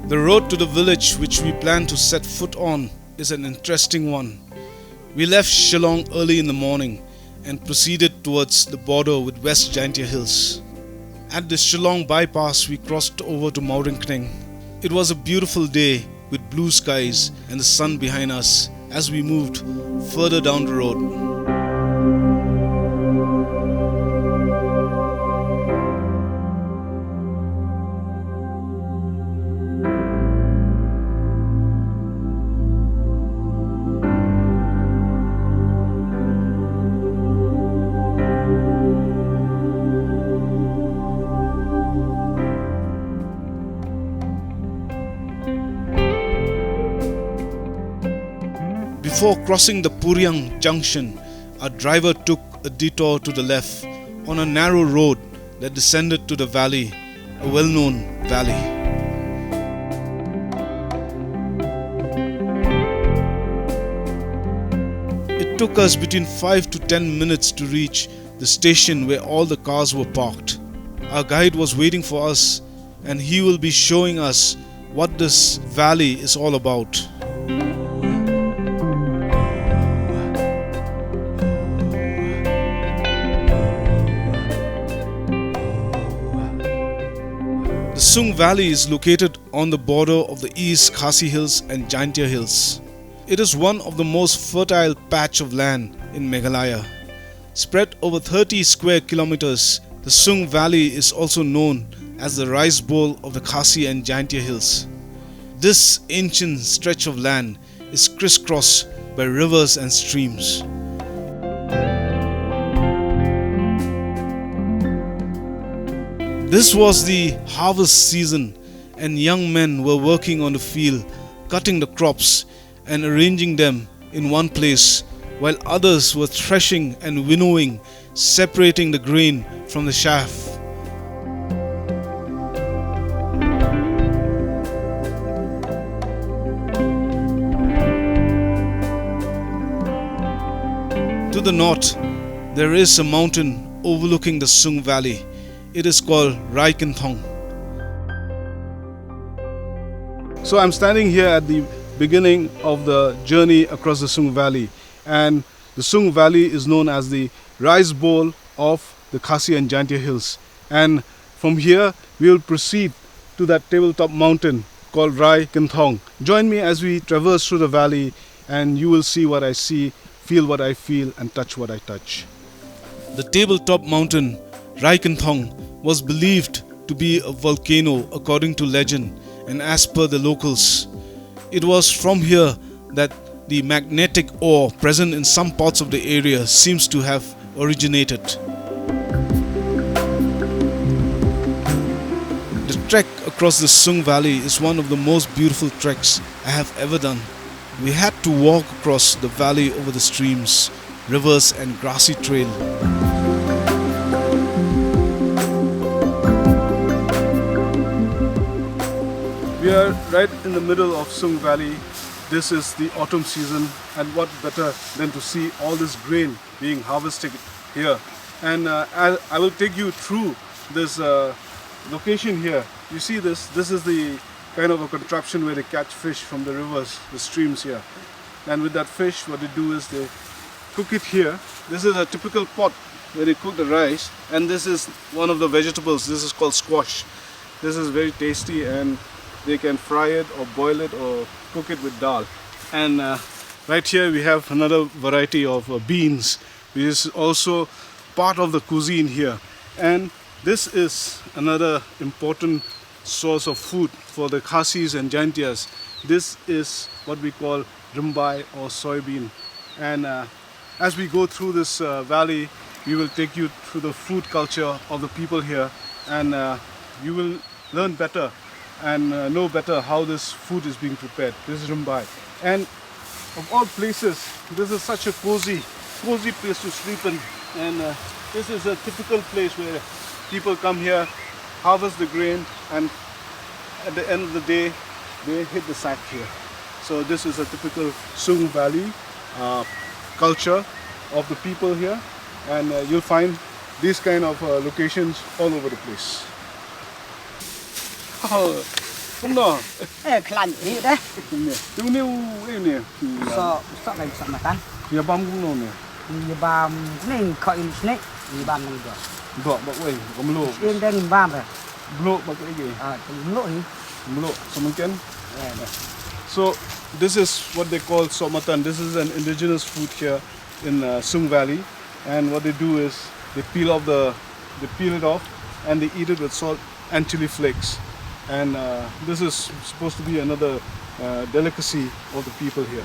The road to the village which we plan to set foot on is an interesting one. We left Shillong early in the morning and proceeded towards the border with West Jaintia Hills. At the Shillong bypass, we crossed over to Maurinkneng. It was a beautiful day with blue skies and the sun behind us as we moved further down the road. Before crossing the Puriang junction, our driver took a detour to the left on a narrow road that descended to the valley, a well-known valley. It took us between 5 to 10 minutes to reach the station where all the cars were parked. Our guide was waiting for us, and he will be showing us what this valley is all about. The Sung Valley is located on the border of the East Khasi Hills and Jaintia Hills. It is one of the most fertile patch of land in Meghalaya. Spread over 30 square kilometers, the Sung Valley is also known as the rice bowl of the Khasi and Jaintia Hills. This ancient stretch of land is crisscrossed by rivers and streams. This was the harvest season, and young men were working on the field, cutting the crops and arranging them in one place, while others were threshing and winnowing, separating the grain from the chaff. To the north, there is a mountain overlooking the Sung Valley. It is called Rai Kinthong. So I'm standing here at the beginning of the journey across the Sung Valley, and the Sung Valley is known as the rice bowl of the Khasi and Jaintia Hills. And from here we will proceed to that tabletop mountain called Rai Kinthong. Join me as we traverse through the valley, and you will see what I see, feel what I feel, and touch what I touch. The tabletop mountain Rai Kinthong was believed to be a volcano according to legend and as per the locals. It was from here that the magnetic ore present in some parts of the area seems to have originated. The trek across the Sung Valley is one of the most beautiful treks I have ever done. We had to walk across the valley over the streams, rivers and grassy trail. We are right in the middle of Sung Valley. This is the autumn season, and what better than to see all this grain being harvested here. And I will take you through this location here. You see this? This is the kind of a contraption where they catch fish from the rivers, the streams here. And with that fish, what they do is they cook it here. This is a typical pot where they cook the rice, and this is one of the vegetables. This is called squash. This is very tasty, and they can fry it or boil it or cook it with dal. And right here we have another variety of beans, which is also part of the cuisine here. And this is another important source of food for the Khasis and Jaintias. This is what we call rimbai or soybean. And as we go through this valley, we will take you through the food culture of the people here, and you will learn better and know better how this food is being prepared. This is rimbai. And of all places, this is such a cozy place to sleep in. And this is a typical place where people come here, harvest the grain, and at the end of the day, they hit the sack here. So this is a typical Sung Valley culture of the people here, and you'll find these kind of locations all over the place. Không đó. Klan ini dah. Tunggu ni. So lagi sama kan? Ya bam cũng nè. Bam ni kau ini sini. Bam ni dah. Dok bak wei, kom lo. Ini dah bam dah. Lo bak lagi. Lo ni. Lo, semangkin. So this is what they call somatan. This is an indigenous food here in Sung Valley, and what they do is they peel it off and they eat it with salt and chili flakes. And this is supposed to be another delicacy of the people here.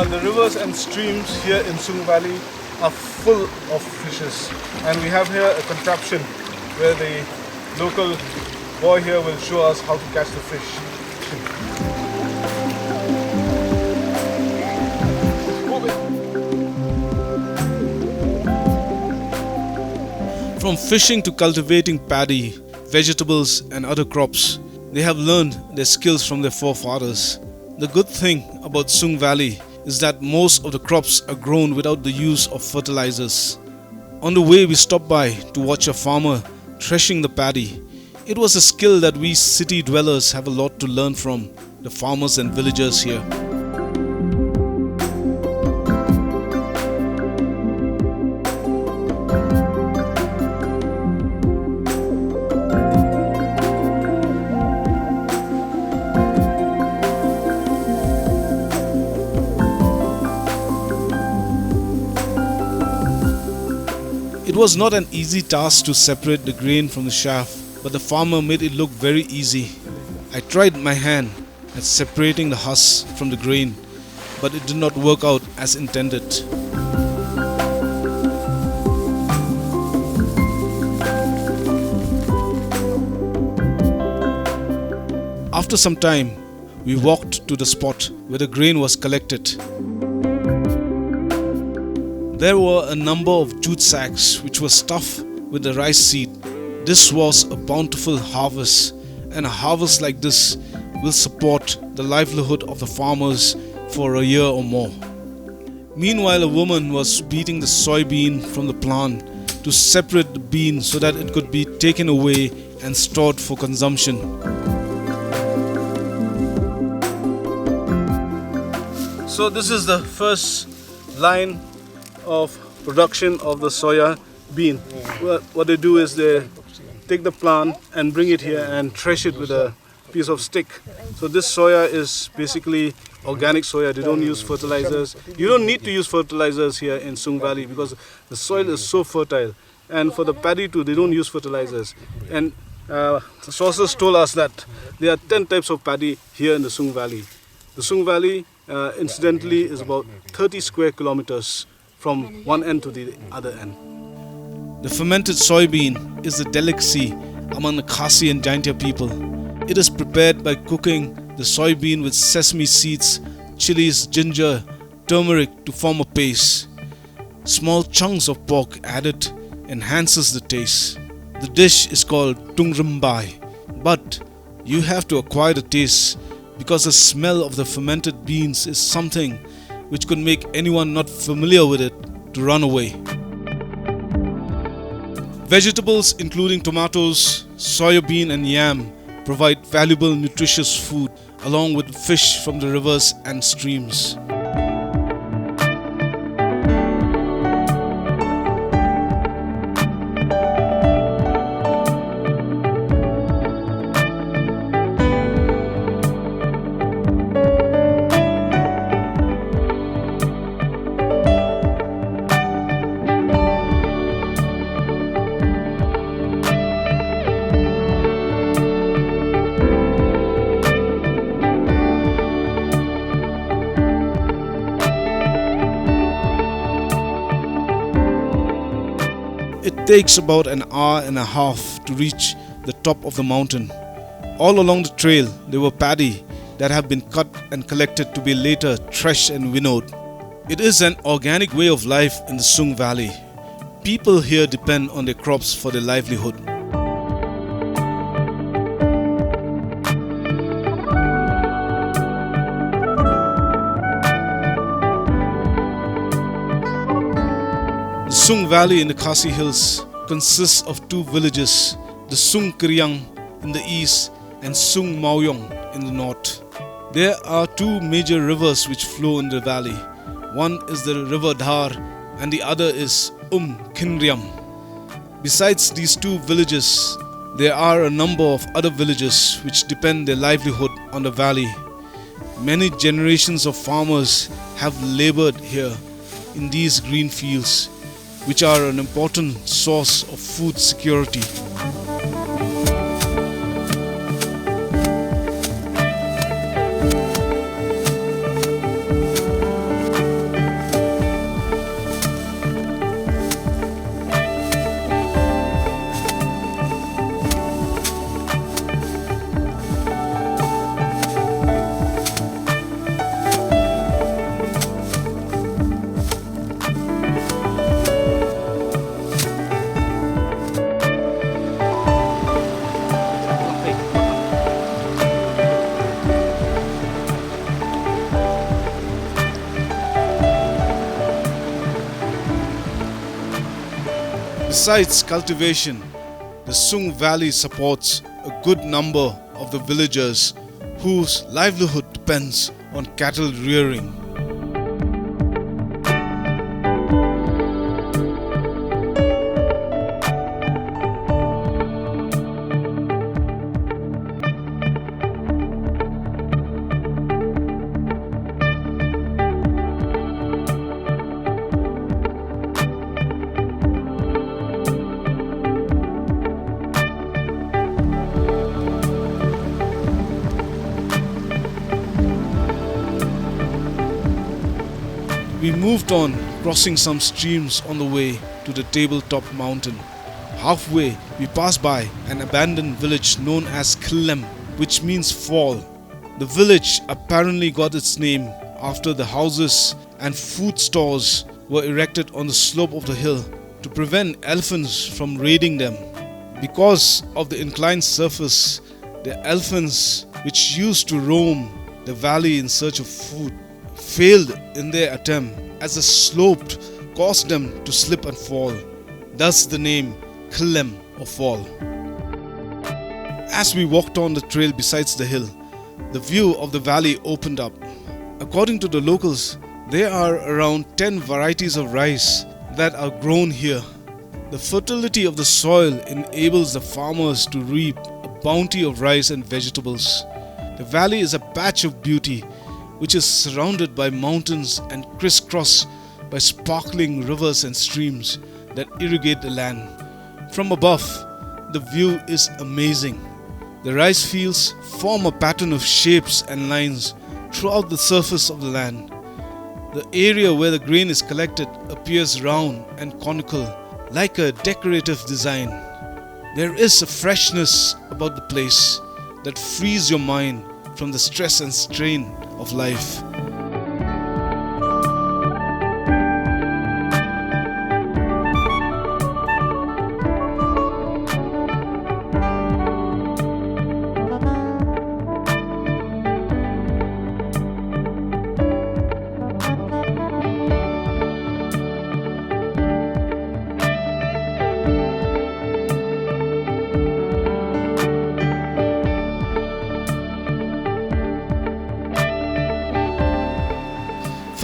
The rivers and streams here in Sung Valley are full of fishes, and we have here a contraption where the local boy here will show us how to catch the fish. From fishing to cultivating paddy, vegetables and other crops, they have learned their skills from their forefathers. The good thing about Sung Valley is that most of the crops are grown without the use of fertilizers. On the way we stopped by to watch a farmer threshing the paddy. It was a skill that we city dwellers have a lot to learn from the farmers and villagers here. It was not an easy task to separate the grain from the chaff, but the farmer made it look very easy. I tried my hand at separating the husk from the grain, but it did not work out as intended. After some time, we walked to the spot where the grain was collected. There were a number of jute sacks which were stuffed with the rice seed. This was a bountiful harvest, and a harvest like this will support the livelihood of the farmers for a year or more. Meanwhile, a woman was beating the soybean from the plant to separate the bean so that it could be taken away and stored for consumption. So this is the first line of production of the soya bean. What they do is they take the plant and bring it here and thresh it with a piece of stick. So this soya is basically organic soya. They don't use fertilizers. You don't need to use fertilizers here in Sung Valley because the soil is so fertile. And for the paddy too, they don't use fertilizers. And the sources told us that there are 10 types of paddy here in the Sung Valley. The Sung Valley, incidentally, is about 30 square kilometers from one end to the other end. The fermented soybean is a delicacy among the Khasi and Jaintia people. It is prepared by cooking the soybean with sesame seeds, chilies, ginger, turmeric to form a paste. Small chunks of pork added enhances the taste. The dish is called tung rimbai, but you have to acquire the taste because the smell of the fermented beans is something which could make anyone not familiar with it to run away. Vegetables including tomatoes, soya bean and yam provide valuable nutritious food along with fish from the rivers and streams. It takes about an hour and a half to reach the top of the mountain. All along the trail there were paddy that have been cut and collected to be later threshed and winnowed. It is an organic way of life in the Sung Valley. People here depend on their crops for their livelihood. The Sung Valley in the Khasi Hills consists of two villages, the Sung Kriang in the east and Sung Maoyong in the north. There are two major rivers which flow in the valley. One is the river Dhar and the other is Kinriam. Besides these two villages, there are a number of other villages which depend their livelihood on the valley. Many generations of farmers have labored here in these green fields, which are an important source of food security. Besides cultivation, the Sung Valley supports a good number of the villagers whose livelihood depends on cattle rearing. We moved on, crossing some streams on the way to the tabletop mountain. Halfway, we passed by an abandoned village known as Khillem, which means fall. The village apparently got its name after the houses and food stores were erected on the slope of the hill to prevent elephants from raiding them. Because of the inclined surface, the elephants which used to roam the valley in search of food failed in their attempt as the slope caused them to slip and fall. Thus the name Khillem or fall. As we walked on the trail besides the hill, the view of the valley opened up. According to the locals, there are around 10 varieties of rice that are grown here. The fertility of the soil enables the farmers to reap a bounty of rice and vegetables. The valley is a patch of beauty which is surrounded by mountains and crisscrossed by sparkling rivers and streams that irrigate the land. From above, the view is amazing. The rice fields form a pattern of shapes and lines throughout the surface of the land. The area where the grain is collected appears round and conical, like a decorative design. There is a freshness about the place that frees your mind from the stress and strain of life.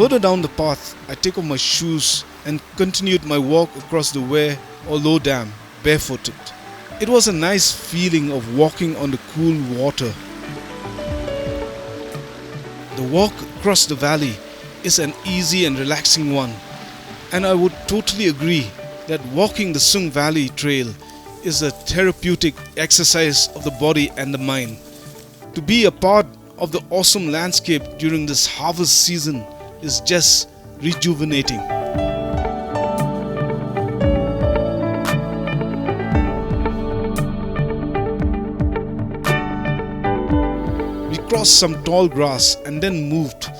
Further down the path, I take off my shoes and continued my walk across the Wear or Low Dam barefooted. It was a nice feeling of walking on the cool water. The walk across the valley is an easy and relaxing one, and I would totally agree that walking the Sung Valley Trail is a therapeutic exercise of the body and the mind. To be a part of the awesome landscape during this harvest season is just rejuvenating. crossed some tall grass and then moved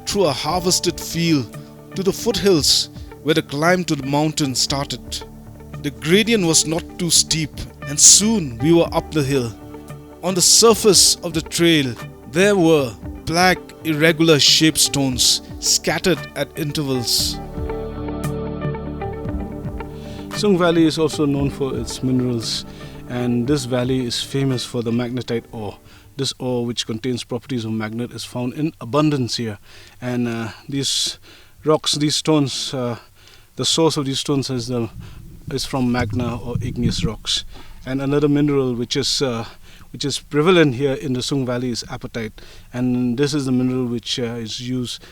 through a harvested field to the foothills where the climb to the mountain started. The gradient was not too steep and soon we were up the hill. On the surface of the trail there were black irregular shaped stones scattered at intervals. Sung Valley is also known for its minerals, and this valley is famous for the magnetite ore. This ore, which contains properties of magnet, is found in abundance here. And these rocks, these stones, the source of these stones is from magna or igneous rocks. And another mineral which is prevalent here in the Sung Valley is apatite, and this is the mineral which is used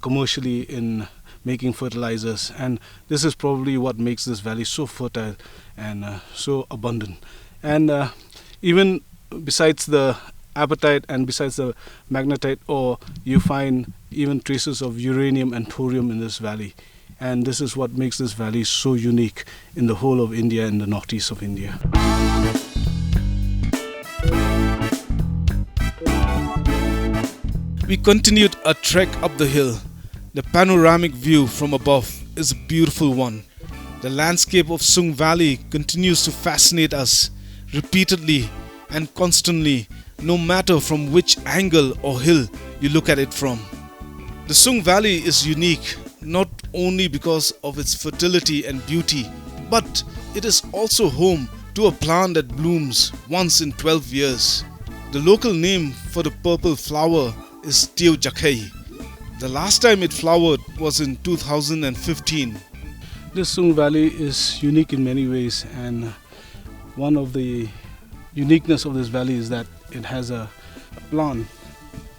commercially in making fertilizers, and this is probably what makes this valley so fertile and so abundant. And even besides the apatite and besides the magnetite ore, you find even traces of uranium and thorium in this valley, and this is what makes this valley so unique in the whole of India and the northeast of India. We continued our trek up the hill. The panoramic view from above is a beautiful one. The landscape of Sung Valley continues to fascinate us repeatedly and constantly, no matter from which angle or hill you look at it from. The Sung Valley is unique not only because of its fertility and beauty, but it is also home to a plant that blooms once in 12 years. The local name for the purple flower is Teo Jakhai. The last time it flowered was in 2015. This Sung Valley is unique in many ways, and one of the uniqueness of this valley is that it has a plant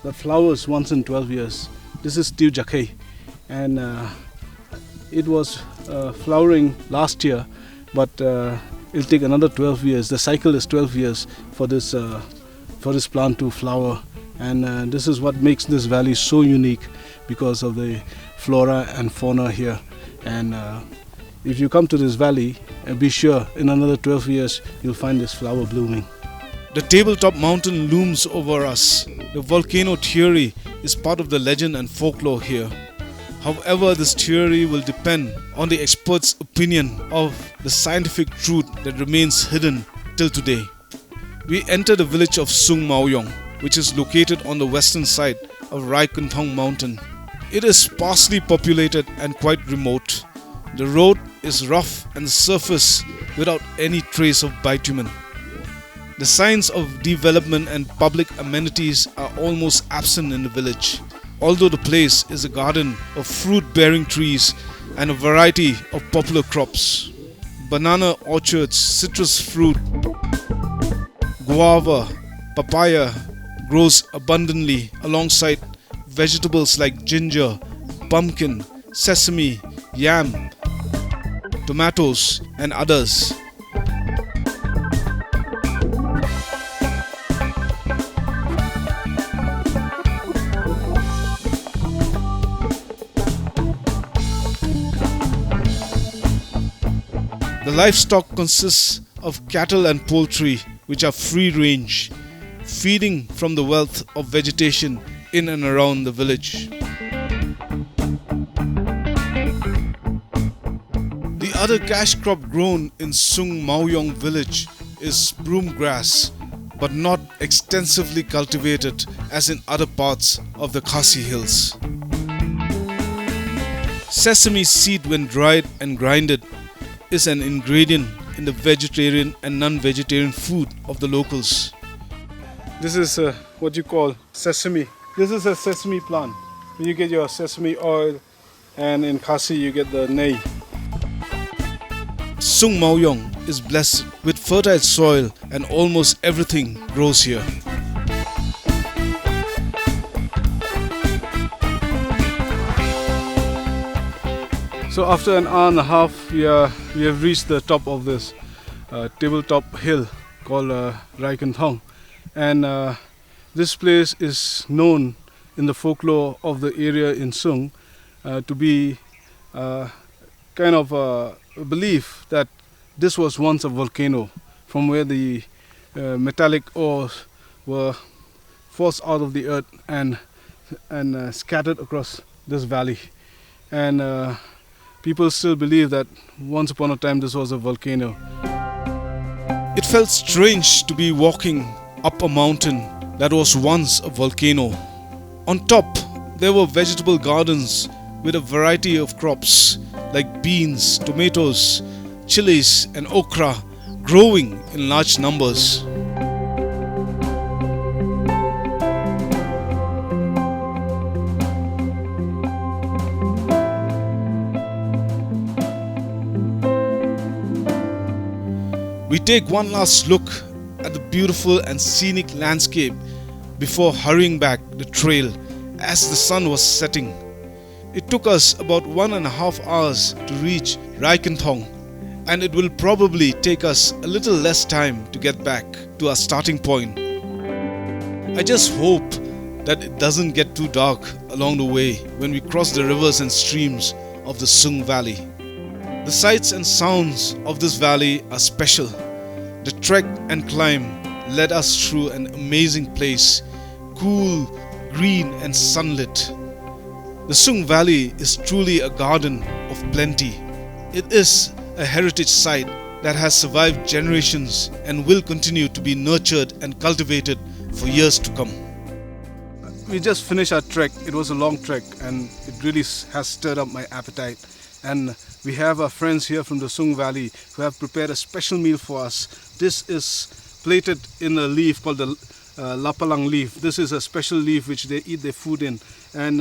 that flowers once in 12 years. This is Teo Jakhai, and it was flowering last year, but it'll take another 12 years. The cycle is 12 years for this plant to flower. And this is what makes this valley so unique, because of the flora and fauna here. And if you come to this valley, be sure in another 12 years you'll find this flower blooming. The tabletop mountain looms over us. The volcano theory is part of the legend and folklore here. However, this theory will depend on the expert's opinion of the scientific truth that remains hidden till today. We enter the village of Sung Maoyong, which is located on the western side of Raikunthong mountain. It is sparsely populated and quite remote. The road is rough and the surface without any trace of bitumen. The signs of development and public amenities are almost absent in the village, although the place is a garden of fruit-bearing trees and a variety of popular crops. Banana orchards, citrus fruit, guava, papaya grows abundantly alongside vegetables like ginger, pumpkin, sesame, yam, tomatoes and others. The livestock consists of cattle and poultry, which are free range, feeding from the wealth of vegetation in and around the village. The other cash crop grown in Sung Maoyong village is broom grass, but not extensively cultivated as in other parts of the Khasi hills. Sesame seed, when dried and grinded, is an ingredient in the vegetarian and non-vegetarian food of the locals. This is what you call sesame. This is a sesame plant. You get your sesame oil, and in Khasi you get the nei. Sung Maoyong is blessed with fertile soil and almost everything grows here. So after an hour and a half, we have reached the top of this tabletop hill called Raikunthong. And this place is known in the folklore of the area in Sung to be kind of a belief that this was once a volcano from where the metallic ores were forced out of the earth and scattered across this valley. And people still believe that once upon a time this was a volcano. It felt strange to be walking up a mountain that was once a volcano. On top, there were vegetable gardens with a variety of crops like beans, tomatoes, chilies, and okra growing in large numbers. We take one last look at the beautiful and scenic landscape before hurrying back the trail as the sun was setting. It took us about 1.5 hours to reach Raikenthong, and it will probably take us a little less time to get back to our starting point. I just hope that it doesn't get too dark along the way when we cross the rivers and streams of the Sung Valley. The sights and sounds of this valley are special. The trek and climb led us through an amazing place, cool, green and sunlit. The Sung Valley is truly a garden of plenty. It is a heritage site that has survived generations and will continue to be nurtured and cultivated for years to come. We just finished our trek. It was a long trek and it really has stirred up my appetite. And we have our friends here from the Sung Valley who have prepared a special meal for us. This is plated in a leaf called the lapalang leaf. This is a special leaf which they eat their food in. And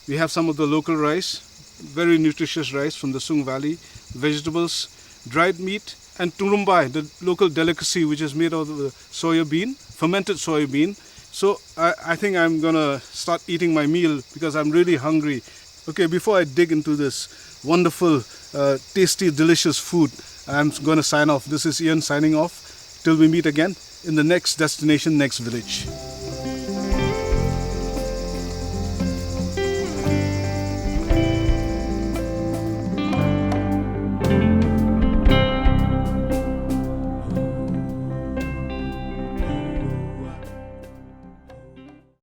we have some of the local rice, very nutritious rice from the Sung Valley, vegetables, dried meat, and turumbai, the local delicacy which is made out of the soybean, fermented soybean. So I think I'm gonna start eating my meal because I'm really hungry. Okay, before I dig into this wonderful, tasty, delicious food, I'm going to sign off. This is Ian signing off. Till we meet again in the next destination, next village.